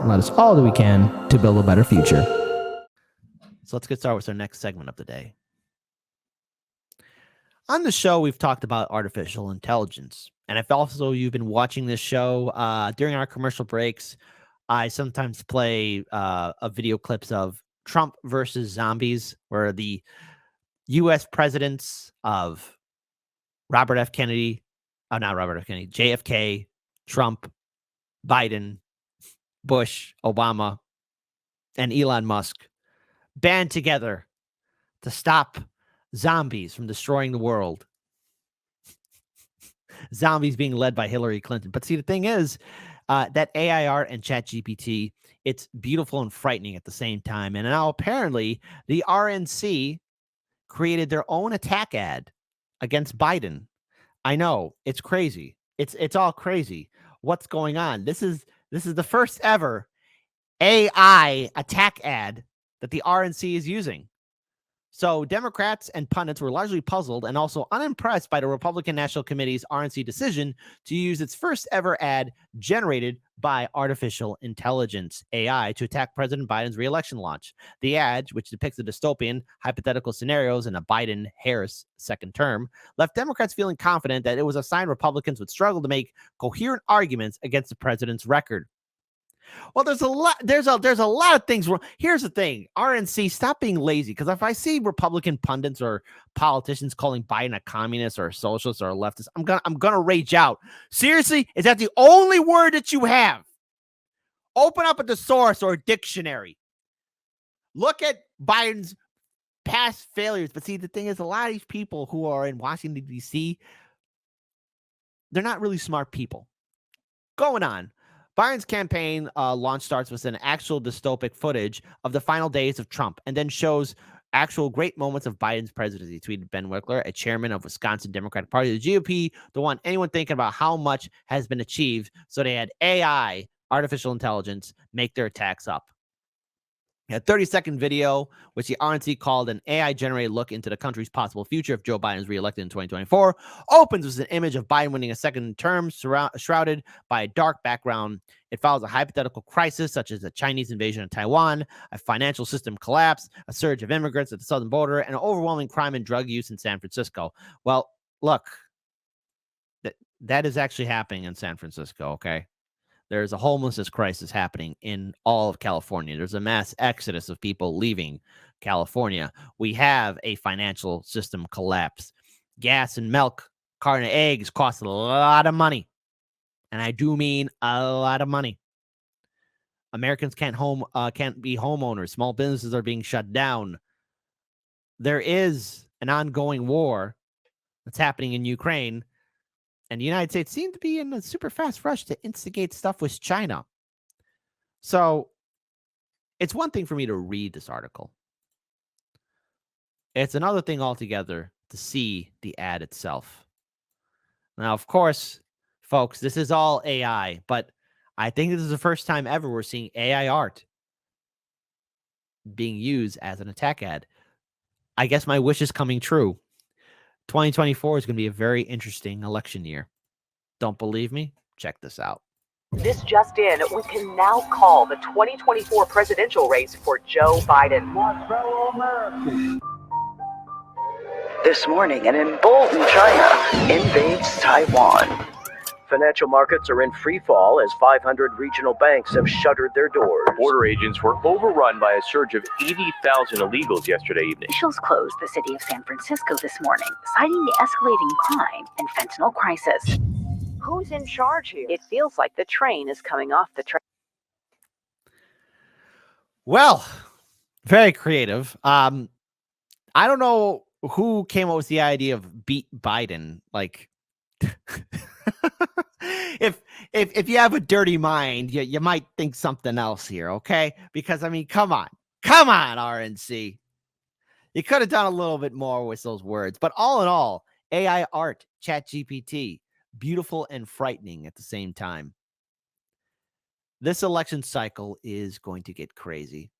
and let us all do we can to build a better future. So let's get started with our next segment of the day. On the show, we've talked about artificial intelligence. And if also you've been watching this show during our commercial breaks, I sometimes play video clips of Trump versus zombies, where the U.S. presidents of not Robert F. Kennedy, JFK, Trump, Biden, Bush, Obama, and Elon Musk band together to stop zombies from destroying the world. Zombies being led by Hillary Clinton. But see, the thing is that AI art and ChatGPT, it's beautiful and frightening at the same time. And now apparently the RNC created their own attack ad against Biden. I know, it's crazy. It's all crazy. What's going on? This is the first ever AI attack ad that the RNC is using. So Democrats and pundits were largely puzzled and also unimpressed by the Republican National Committee's RNC decision to use its first ever ad generated by artificial intelligence, AI, to attack President Biden's re-election launch. The ad, which depicts the dystopian hypothetical scenarios in a Biden-Harris second term, left Democrats feeling confident that it was a sign Republicans would struggle to make coherent arguments against the president's record. Well, there's a lot of things wrong. Here's the thing, RNC, stop being lazy, because if I see Republican pundits or politicians calling Biden a communist or a socialist or a leftist, I'm gonna rage out. Seriously, is that the only word that you have? Open up a thesaurus or a dictionary. Look at Biden's past failures. But see, the thing is, a lot of these people who are in Washington, D.C., they're not really smart people. Going on. Biden's campaign launch starts with an actual dystopic footage of the final days of Trump and then shows actual great moments of Biden's presidency, tweeted Ben Wickler, a chairman of Wisconsin Democratic Party. The GOP don't want anyone thinking about how much has been achieved, so they had AI, artificial intelligence, make their attacks up. A 30-second video, which the RNC called an AI-generated look into the country's possible future if Joe Biden is reelected in 2024, opens with an image of Biden winning a second term shrouded by a dark background. It follows a hypothetical crisis, such as a Chinese invasion of Taiwan, a financial system collapse, a surge of immigrants at the southern border, and overwhelming crime and drug use in San Francisco. Well, look, that is actually happening in San Francisco, okay? There's a homelessness crisis happening in all of California. There's a mass exodus of people leaving California. We have a financial system collapse. Gas and milk, carton of eggs cost a lot of money. And I do mean a lot of money. Americans can't be homeowners. Small businesses are being shut down. There is an ongoing war that's happening in Ukraine. And the United States seemed to be in a super fast rush to instigate stuff with China. So it's one thing for me to read this article. It's another thing altogether to see the ad itself. Now, of course, folks, this is all AI, but I think this is the first time ever we're seeing AI art being used as an attack ad. I guess my wish is coming true. 2024 is going to be a very interesting election year. Don't believe me? Check this out. This just in, we can now call the 2024 presidential race for Joe Biden. This morning, an emboldened China invades Taiwan. Financial markets are in free fall as 500 regional banks have shuttered their doors. Border agents were overrun by a surge of 80,000 illegals yesterday evening. Officials closed the city of San Francisco this morning, citing the escalating crime and fentanyl crisis. Who's in charge here? It feels like the train is coming off the track. Well, very creative. I don't know who came up with the idea of beat Biden. Like, if you have a dirty mind, you might think something else here, okay? Because I mean, come on, RNC. You could have done a little bit more with those words. But all in all, AI art, ChatGPT, beautiful and frightening at the same time. This election cycle is going to get crazy.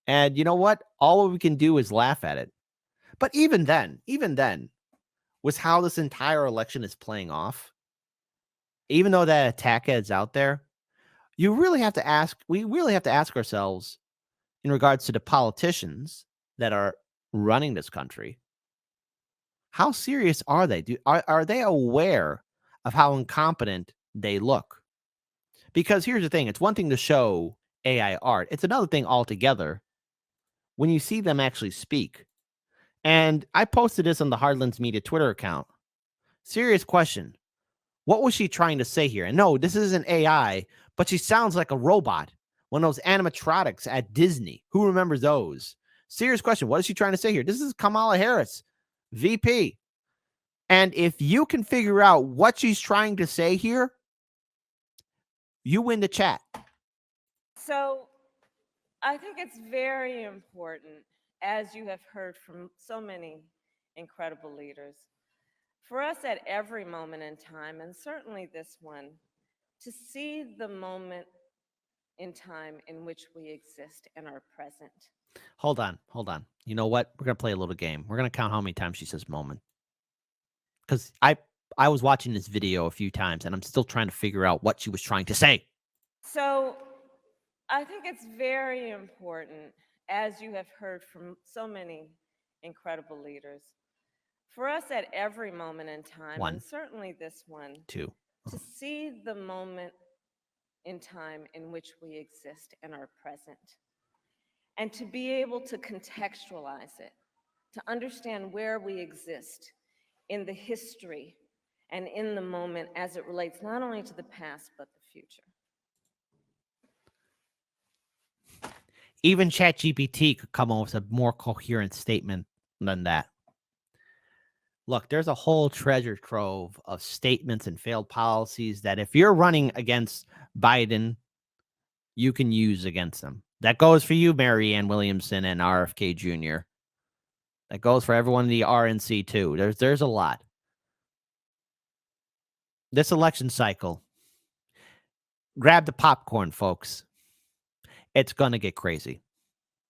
And you know what? All we can do is laugh at it. But even then, with how this entire election is playing off, even though that attack ad's out there, we really have to ask ourselves in regards to the politicians that are running this country, how serious are they? Are they aware of how incompetent they look? Because here's the thing, it's one thing to show AI art. It's another thing altogether when you see them actually speak. And I posted this on the Hardlands Media Twitter account. Serious question. What was she trying to say here? And no, this isn't AI, but she sounds like a robot. One of those animatronics at Disney. Who remembers those? Serious question. What is she trying to say here? This is Kamala Harris, VP. And if you can figure out what she's trying to say here, you win the chat. So I think it's very important, as you have heard from so many incredible leaders, for us at every moment in time, and certainly this one, to see the moment in time in which we exist and are present. Hold on. You know what? We're going to play a little game. We're going to count how many times she says moment. Because I was watching this video a few times, and I'm still trying to figure out what she was trying to say. So I think it's very important, as you have heard from so many incredible leaders, for us at every moment in time, One. and certainly this one, Two. to see the moment in time in which we exist and are present, and to be able to contextualize it, to understand where we exist in the history and in the moment as it relates not only to the past but the future. Even ChatGPT could come up with a more coherent statement than that. Look, there's a whole treasure trove of statements and failed policies that if you're running against Biden, you can use against them. That goes for you, Marianne Williamson and RFK Jr. That goes for everyone in the RNC too. There's a lot. This election cycle, grab the popcorn, folks. It's going to get crazy.